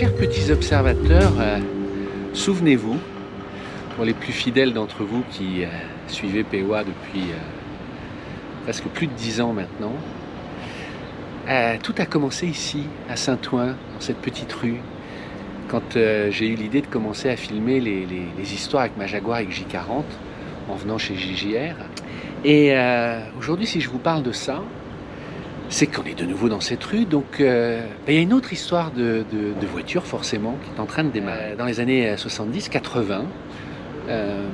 chers petits observateurs, souvenez-vous, pour les plus fidèles d'entre vous qui suivez POA depuis presque plus de 10 ans maintenant, tout a commencé ici, à Saint-Ouen, dans cette petite rue, quand j'ai eu l'idée de commencer à filmer les histoires avec ma Jaguar XJ40 en venant chez JJR. Et aujourd'hui, si je vous parle de ça, c'est qu'on est de nouveau dans cette rue, donc il y a une autre histoire de voiture forcément qui est en train de démarrer. Dans les années 70-80,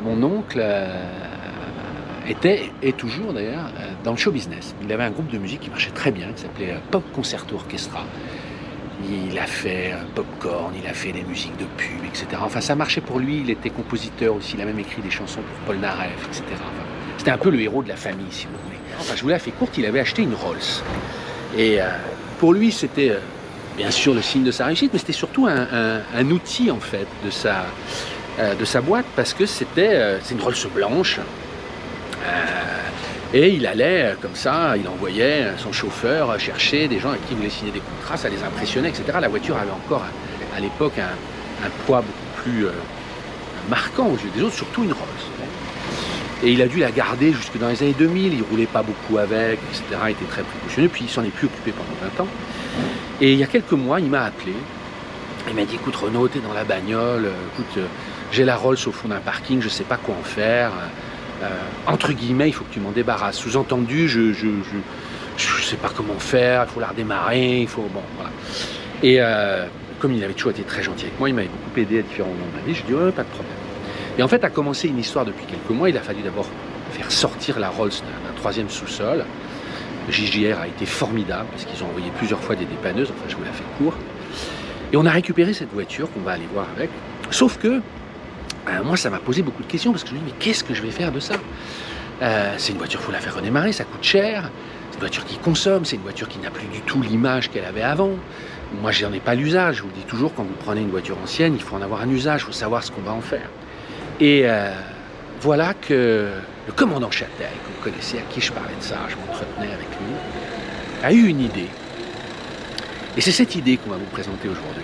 mon oncle était, et toujours d'ailleurs, dans le show business. Il avait un groupe de musique qui marchait très bien, qui s'appelait Pop Concerto Orchestra. Il a fait Popcorn, il a fait des musiques de pub, etc. Enfin, ça marchait pour lui, il était compositeur aussi, il a même écrit des chansons pour Paul Naref, etc. Enfin, c'était un peu le héros de la famille, si vous voulez. Enfin, je vous la fais courte, il avait acheté une Rolls. Et pour lui, c'était bien sûr le signe de sa réussite, mais c'était surtout un outil, en fait, de sa boîte, parce que c'est une Rolls blanche. Et il allait comme ça, il envoyait son chauffeur chercher des gens à qui il voulait signer des contrats, ça les impressionnait, etc. La voiture avait encore à l'époque un poids beaucoup plus marquant aux yeux des autres, surtout une Rolls. Et il a dû la garder jusque dans les années 2000, il roulait pas beaucoup avec, etc. Il était très précautionneux, puis il s'en est plus occupé pendant 20 ans. Et il y a quelques mois, il m'a appelé, il m'a dit, écoute Renaud, t'es dans la bagnole, écoute, j'ai la Rolls au fond d'un parking, je sais pas quoi en faire. Entre guillemets, il faut que tu m'en débarrasses. Sous-entendu, je sais pas comment faire, il faut la redémarrer, il faut... Bon, voilà. Et comme il avait toujours été très gentil avec moi, il m'avait beaucoup aidé à différents moments de ma vie, je lui ai dit, ouais, pas de problème. Et en fait, a commencé une histoire depuis quelques mois, il a fallu d'abord faire sortir la Rolls d'un troisième sous-sol. JJR a été formidable, parce qu'ils ont envoyé plusieurs fois des dépanneuses, enfin je vous la fais court. Et on a récupéré cette voiture qu'on va aller voir avec, sauf que moi, ça m'a posé beaucoup de questions parce que je me dis, mais qu'est-ce que je vais faire de ça? C'est une voiture, il faut la faire redémarrer, ça coûte cher. C'est une voiture qui consomme, c'est une voiture qui n'a plus du tout l'image qu'elle avait avant. Moi, je n'en ai pas l'usage. Je vous le dis toujours, quand vous prenez une voiture ancienne, il faut en avoir un usage, il faut savoir ce qu'on va en faire. Et voilà que le commandant Châtel, que vous connaissez, à qui je parlais de ça, je m'entretenais avec lui, a eu une idée. Et c'est cette idée qu'on va vous présenter aujourd'hui.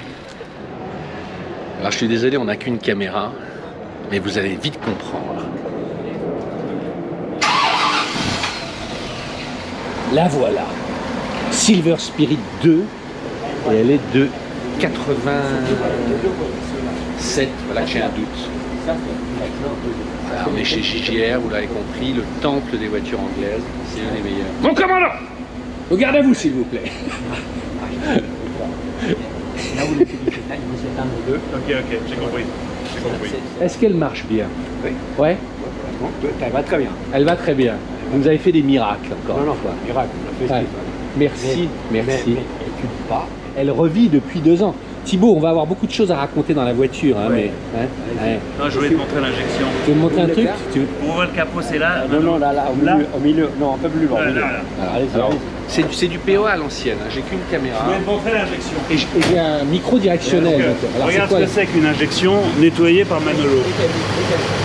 Alors, je suis désolé, on n'a qu'une caméra. Mais vous allez vite comprendre. La voilà. Silver Spirit 2. Et elle est de 87. Voilà que j'ai un doute. Alors, on est chez JJR, vous l'avez compris, le temple des voitures anglaises. C'est un des meilleurs. Mon commandant, regardez-vous s'il vous plaît. Là, vous laissez du détail, vous êtes un ou deux. Ok, j'ai compris. Est-ce qu'elle marche bien? Oui. Ouais. Elle va très bien. Elle va très bien. Vous avez fait des miracles encore. Non, une fois. miracle, on a fait ce Ouais. qu'il fallait. Merci, merci. Mais elle tue pas. Elle revit depuis 2 ans. Thibaut, on va avoir beaucoup de choses à raconter dans la voiture, hein, Ouais. mais... Hein, ouais. Non, je voulais te montrer l'injection. Tu veux me montrer un truc? Pour ouvrir le capot, c'est là. Non, là, au milieu. Non, un peu plus bas. Là, au milieu. là. Allez-y, Alors, allez-y. c'est du POA à l'ancienne, hein. J'ai qu'une caméra. Je voulais te montrer l'injection. Et j'ai un micro directionnel. Donc, donc, alors, regarde c'est ce quoi, que c'est qu'une injection nettoyée par Manolo.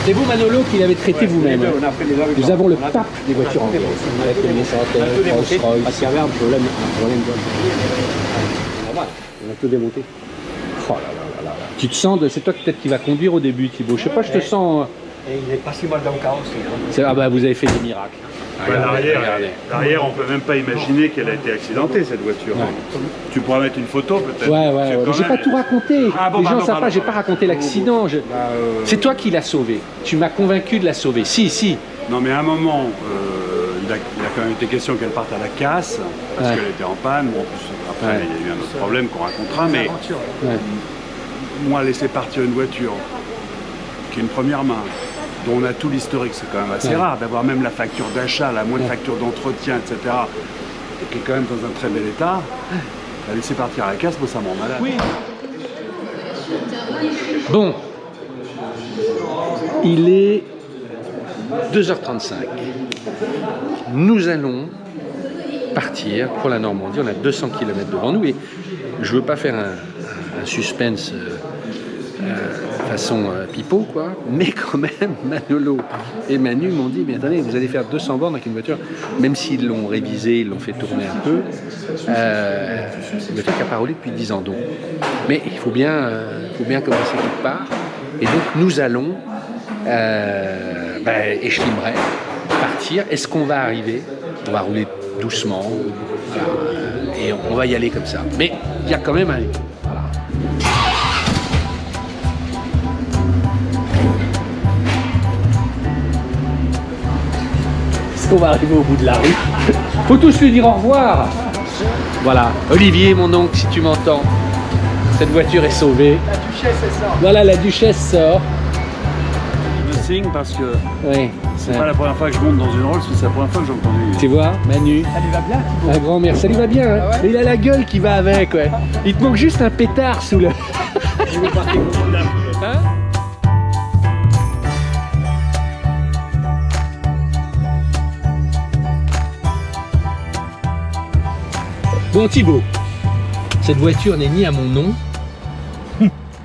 c'est vous, Manolo, qui l'avez traité vous-même. On a fait les avec Nous ça. avons le On a- pape des voitures anglaises. Avec le Nissan, On a tout démonté. Rolls-Royce. Parce qu'il y avait un problème. Normal. On a tout démonté. Oh là là là là là. Tu te sens, c'est toi peut-être qui va conduire au début, Thibaut. Je sais pas, je te sens... Et il n'est pas si mal dans le carrosse. Ah bah vous avez fait des miracles. Regardez. L'arrière, on peut même pas imaginer qu'elle a été accidentée, cette voiture. Ouais. Tu pourras mettre une photo peut-être. Ouais, Parce que mais quand j'ai même, pas tout raconté. Ah, bon, Les gens pardon, savent pas, pardon, j'ai pas pardon. raconté l'accident. C'est C'est toi qui l'as sauvé. Tu m'as convaincu de la sauver. Si. Non, mais à un moment, il a quand même été question qu'elle parte à la casse, parce Ouais. qu'elle était en panne. Bon, en plus, après, Ouais. il y a eu un autre problème qu'on racontera, mais Ouais. moi, laisser partir une voiture qui est une première main, dont on a tout l'historique, c'est quand même assez Ouais. rare d'avoir même la facture d'achat, la moindre facture d'entretien, etc., et qui est quand même dans un très bel état. La laisser partir à la casse, moi, ça m'en malade. Oui. Bon. Il est 2h35. Nous allons partir pour la Normandie. On a 200 km devant nous et je ne veux pas faire un suspense façon pipeau, quoi. Mais quand même, Manolo et Manu m'ont dit, mais attendez, vous allez faire 200 bornes avec une voiture, même s'ils l'ont révisée, ils l'ont fait tourner un peu, c'est une voiture qui n'a pas roulé depuis 10 ans. Donc. Mais il faut bien commencer quelque part. Et donc nous allons, et je filmerai, partir. Est-ce qu'on va arriver? On va rouler doucement, voilà, et on va y aller comme ça. Mais il y a quand même un... Voilà. Est-ce qu'on va arriver au bout de la rue? Faut tous lui dire au revoir. Voilà, Olivier, mon oncle, si tu m'entends, cette voiture est sauvée. La duchesse, elle sort. Voilà, la duchesse sort. Je me signe parce que Oui. c'est pas la première fois que je monte dans une Rolls, c'est la première fois que j'ai entendu. Tu vois, Manu, Ça lui va bien, Thibaut. un grand-mère, ça lui va bien, hein. Ah ouais. Mais il a la gueule qui va avec, ouais. Il te manque juste un pétard sous le... Il veut partir comme ça. Hein? Bon Thibaut, cette voiture n'est ni à mon nom,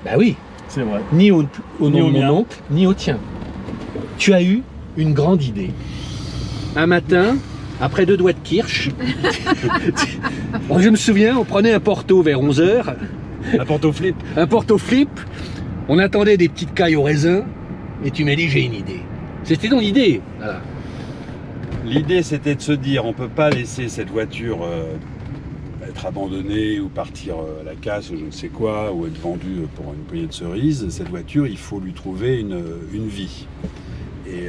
bah oui, C'est vrai. ni au nom Ni au de mon mien. oncle, ni au tien. Tu as eu une grande idée. Un matin, après 2 doigts de kirsch, je me souviens, on prenait un porto vers 11h, La porte au flip. un porto flip, on attendait des petites cailles au raisin, et tu m'as dit j'ai une idée. C'était ton idée. Voilà. L'idée, c'était de se dire, on peut pas laisser cette voiture être abandonnée ou partir à la casse ou je ne sais quoi, ou être vendue pour une poignée de cerises. Cette voiture, il faut lui trouver une vie. Et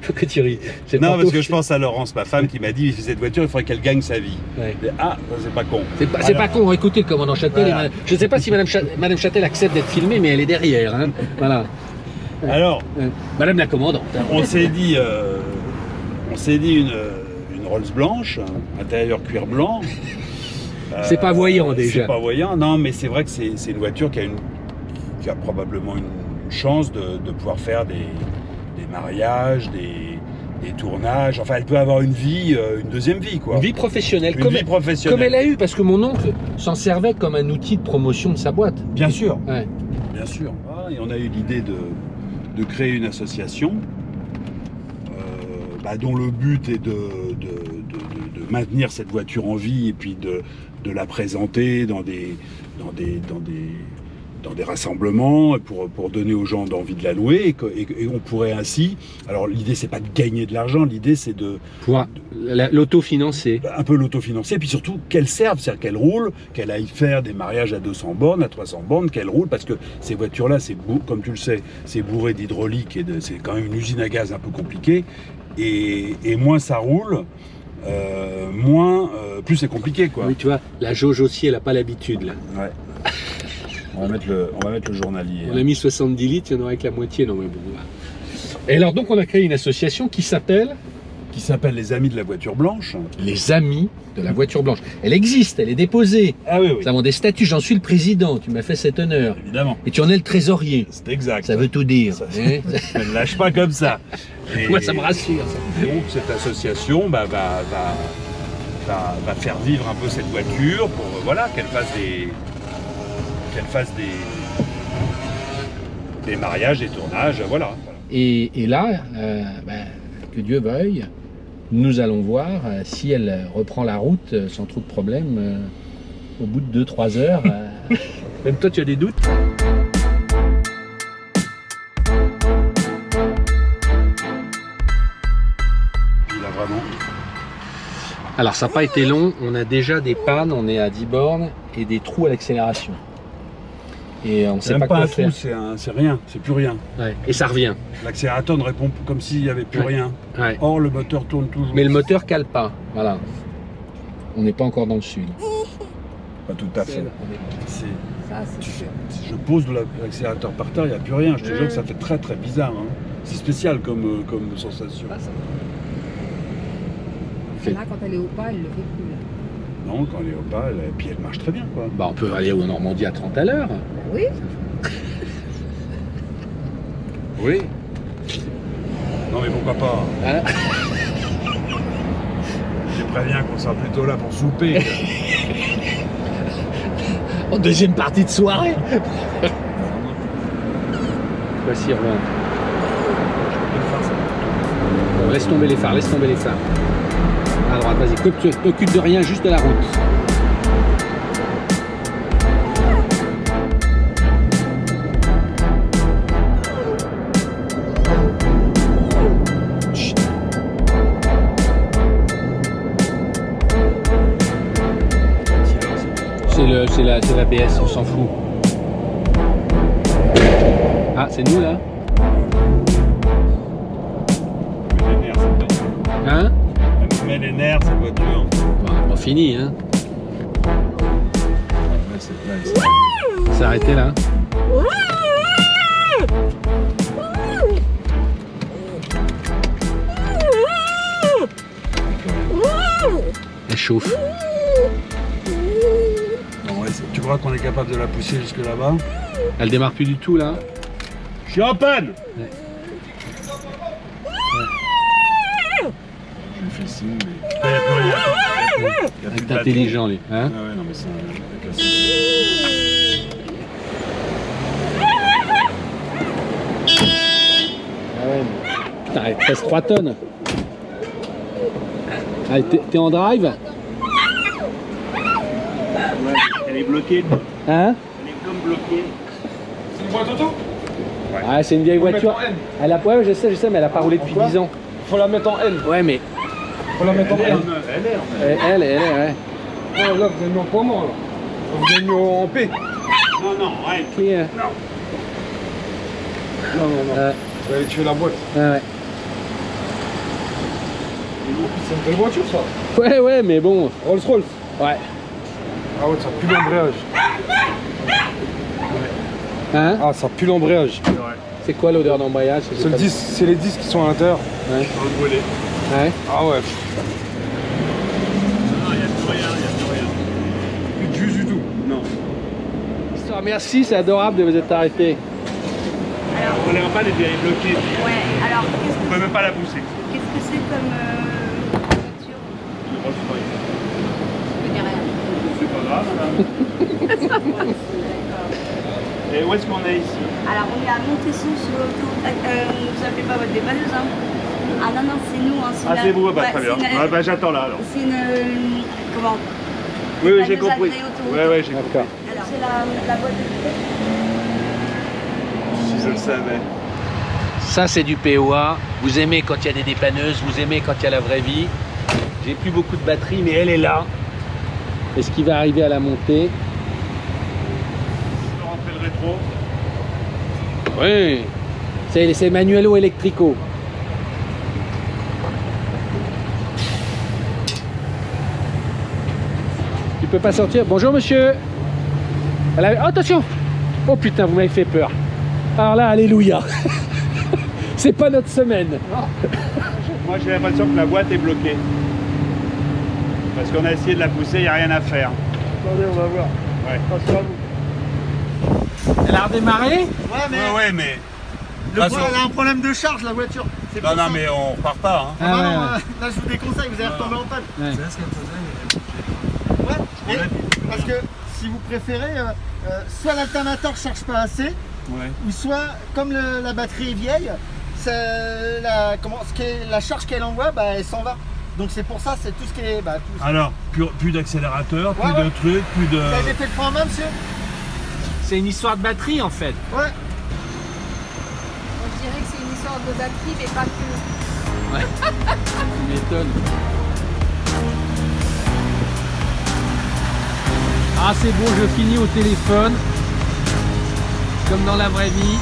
Faut que tu ris. C'est le non, porto parce que je flip. pense à Laurence, ma femme, qui m'a dit, cette voiture, il faudrait qu'elle gagne sa vie. Ouais. Et, ah, c'est pas con. C'est pas con, écoutez le commandant Châtel. Voilà. Je ne sais pas si Madame Châtel accepte d'être filmée, mais elle est derrière. Hein. Voilà. Alors, Madame la commandante. Hein. on s'est dit une Rolls blanche, intérieur cuir blanc. C'est pas voyant déjà. C'est pas voyant, non, mais c'est vrai que c'est une voiture qui a probablement une chance de pouvoir faire des mariages, des tournages. Enfin, elle peut avoir une vie, une deuxième vie, quoi. Une vie professionnelle. Une vie professionnelle. Comme elle a eu, parce que mon oncle s'en servait comme un outil de promotion de sa boîte. Bien sûr, Ouais. bien sûr. Ah, et on a eu l'idée de créer une association dont le but est de maintenir cette voiture en vie et puis de la présenter dans des rassemblements pour donner aux gens d'envie de la louer et on pourrait ainsi, alors l'idée c'est pas de gagner de l'argent, l'idée c'est de Pour l'autofinancer. un peu l'autofinancer, puis surtout qu'elle serve, c'est-à-dire qu'elle roule, qu'elle aille faire des mariages à 200 bornes, à 300 bornes, qu'elle roule, parce que ces voitures-là, comme tu le sais, c'est bourré d'hydraulique et c'est quand même une usine à gaz un peu compliquée, et moins ça roule, plus c'est compliqué, quoi. Oui, tu vois, la jauge aussi, elle n'a pas l'habitude. Là. Ouais. On va mettre le journalier. On a mis 70 litres, il y en aurait que la moitié. Non, mais bon, voilà. Et alors, donc, on a créé une association qui s'appelle Qui s'appelle les Amis de la voiture blanche. Les Amis de la voiture blanche. Elle existe, elle est déposée. Ah oui, oui. Nous avons des statuts, j'en suis le président, tu m'as fait cet honneur. Évidemment. Et tu en es le trésorier. C'est exact. Ça veut tout dire. Ça, hein. Je ne lâche pas comme ça. Et- Moi, ça me rassure. Ça. Et donc cette association va faire vivre un peu cette voiture pour voilà qu'elle fasse des mariages, des tournages, voilà. Et là, que Dieu veuille, nous allons voir si elle reprend la route sans trop de problèmes au bout de 2-3 heures. Même toi, tu as des doutes? Il a vraiment. Alors, ça n'a pas été long. On a déjà des pannes, on est à 10 bornes et des trous à l'accélération. Et on ne sait C'est pas même pas quoi un trou, faire. c'est rien, c'est plus rien. Ouais. Et ça revient. L'accélérateur ne répond comme s'il n'y avait plus Ouais. rien. Ouais. Or le moteur tourne toujours. Mais le moteur cale pas. Voilà. On n'est pas encore dans le sud. Pas tout à fait. C'est- Ça, c'est sûr. Si je pose l'accélérateur par terre, il n'y a plus rien. Je te jure que ça fait très très bizarre. Hein. C'est spécial comme sensation. Pas ça. Fait- Là, quand elle est au pas, elle le fait plus. Là. Non, quand elle est au pas, et puis elle marche très bien, quoi. Bah, on peut aller au Normandie à 30 à l'heure. Ben oui. Oui. Non, mais pourquoi pas? Hein. Je préviens qu'on sera plutôt là pour souper. En deuxième partie de soirée. Voici, Rouen. Bon, laisse tomber les phares, laisse tomber les phares. À droite, vas-y, t'occupe de rien, juste de la route. Chut. C'est l'ABS, on s'en fout. Ah, c'est nous là? Hein? Elle nous met les nerfs, cette voiture. Bon, on a pas fini, hein? Ouais, C'est arrêté là? Elle chauffe. Bon, ouais, tu crois qu'on est capable de la pousser jusque là-bas? Elle démarre plus du tout là. Je suis en panne! Ouais. Je lui fais signe, mais. Il n'y a plus rien. Il y a plus de C'est batterie. intelligent lui. Hein? Ah ouais, non, mais c'est un cassé. Ah ouais, mais... Putain, elle pèse 3 tonnes. Allez, t'es en drive? Ouais, elle est bloquée. Hein? Elle est comme bloquée. C'est une boîte auto? Ah, c'est une vieille Faut voiture. mettre en N. Elle a... Ouais, je sais, mais elle a pas roulé depuis Pourquoi 10 ans. Faut la mettre en N. Ouais, mais Faut la mettre en N. Elle est en elle est, ouais. Ouais, là, vous avez mis en comment là? Vous avez mis en P. Non, non, ouais. Qui, Non, non, non. Vous allez tuer la boîte. ouais. C'est une belle voiture ça. Ouais, mais bon. Rolls Royce. Ouais. Ah ouais, ça pue l'embrayage. Hein? Ah, ça pue l'embrayage. C'est quoi l'odeur d'embrayage? C'est le disque, c'est les disques qui sont à l'intérieur. Ouais. Brûlée. Ouais. Ah ouais. Non, il n'y a plus rien, il n'y a plus rien. Plus de jus du tout. Non. Merci, c'est adorable de vous être arrêté. On ne pas, elle est bloquée. Ouais, alors On ne peut même pas la pousser. qu'est-ce que c'est comme voiture? Je veux dire rien. C'est pas grave, madame. Et où est-ce qu'on est ici? Alors on est à Montesson sur l'autoroute. Vous appelez pas votre dépanneuse, hein? Ah non, non, c'est nous. Hein, Ah, la- c'est vous, bah, ouais, très bien. c'est une- Ah, bah, j'attends là alors. C'est une. Comment? Oui, oui, j'ai Dépanneuse compris. agréée autoroute. Ouais, ouais, j'ai compris. D'accord. Alors c'est la boîte de Si je le savais. Ça, c'est du POA. Vous aimez quand il y a des dépanneuses, vous aimez quand il y a la vraie vie. J'ai plus beaucoup de batterie, mais elle est là. Est-ce qu'il va arriver à la montée? Je peux rentrer le rétro. Oui. C'est manuelo electrico. Tu peux pas sortir? Bonjour monsieur. Oh, attention. Oh putain, vous m'avez fait peur. Alors là, alléluia. C'est pas notre semaine. Moi, j'ai l'impression que la boîte est bloquée. Parce qu'on a essayé de la pousser, il n'y a rien à faire. Attendez, on va voir. Ouais. Attention à vous. Elle a redémarré? Ouais, mais. Elle a un problème de charge, la voiture. C'est pour ça. mais on repart pas. Hein. Ah ouais, non, ouais. là, je vous déconseille, vous allez retomber en panne. Ouais. Ouais, et parce que si vous préférez, soit l'alternateur ne charge pas assez, Ouais. ou soit, comme la batterie est vieille, la charge qu'elle envoie, bah, elle s'en va. Donc c'est pour ça, c'est tout ce qui est... Bah, tout... Alors, plus d'accélérateur, plus Ouais, de trucs, plus de. Vous avez fait le frein à main, monsieur? C'est une histoire de batterie en fait. Ouais. On dirait que c'est une histoire de batterie, mais pas que. Tu m'étonnes. Ah c'est bon, je finis au téléphone. Comme dans la vraie vie.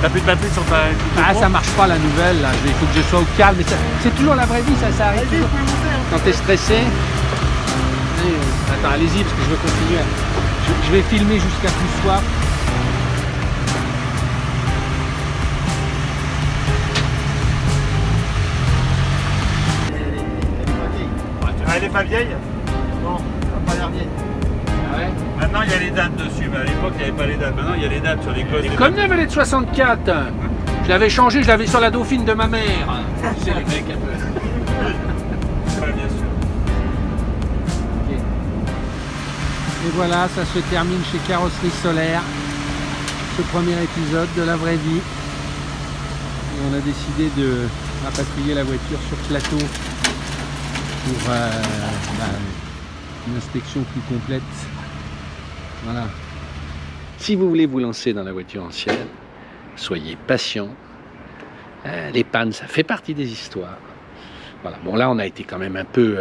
T'as plus de batterie sur ta. Ah ça marche pas la nouvelle là, il faut que je sois au calme. Mais c'est toujours la vraie vie, ça arrive Allez-y, toujours. vous pouvez monter. Hein. Quand t'es stressé. Allez, attends, allez-y parce que je veux continuer. Je vais filmer jusqu'à plus soif. Ah, elle est pas vieille? Non, ça n'a pas l'air vieille. Ah ouais. Maintenant, il y a les dates dessus, mais à l'époque, il n'y avait pas les dates. Maintenant, il y a les dates sur les causes. Comme neuf, elle est de 64. Je l'avais changé, je l'avais sur la Dauphine de ma mère. C'est les mecs un peu. Ouais, bien sûr. Et voilà, ça se termine chez Carrosserie Solaire, ce premier épisode de la vraie vie. Et on a décidé de rapatrier la voiture sur plateau pour une inspection plus complète. Voilà. Si vous voulez vous lancer dans la voiture ancienne, soyez patient. Les pannes, ça fait partie des histoires. Voilà. Bon, là, on a été quand même un peu...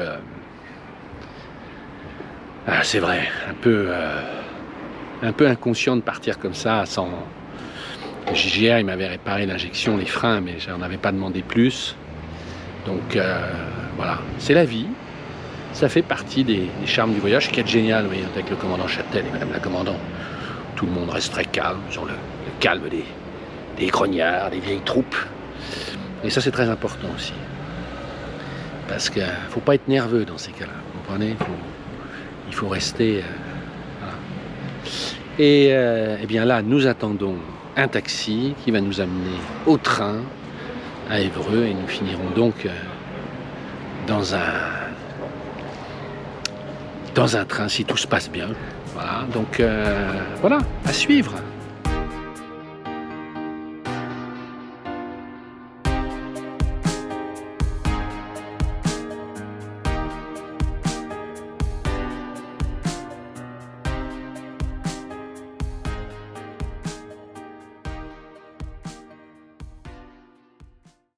c'est vrai, un peu inconscient de partir comme ça sans... JGR, il m'avait réparé l'injection, les freins, mais je n'en avais pas demandé plus. Donc voilà, c'est la vie. Ça fait partie des charmes du voyage. Ce qui est génial, oui, avec le commandant Châtel et madame la commandant, tout le monde reste très calme, sur le calme des grognards, des vieilles troupes. Et ça, c'est très important aussi. Parce qu'il ne faut pas être nerveux dans ces cas-là. Vous comprenez ? Il faut rester... voilà. Et eh bien là, nous attendons un taxi qui va nous amener au train à Évreux et nous finirons donc dans un train si tout se passe bien. Voilà, donc voilà, à suivre.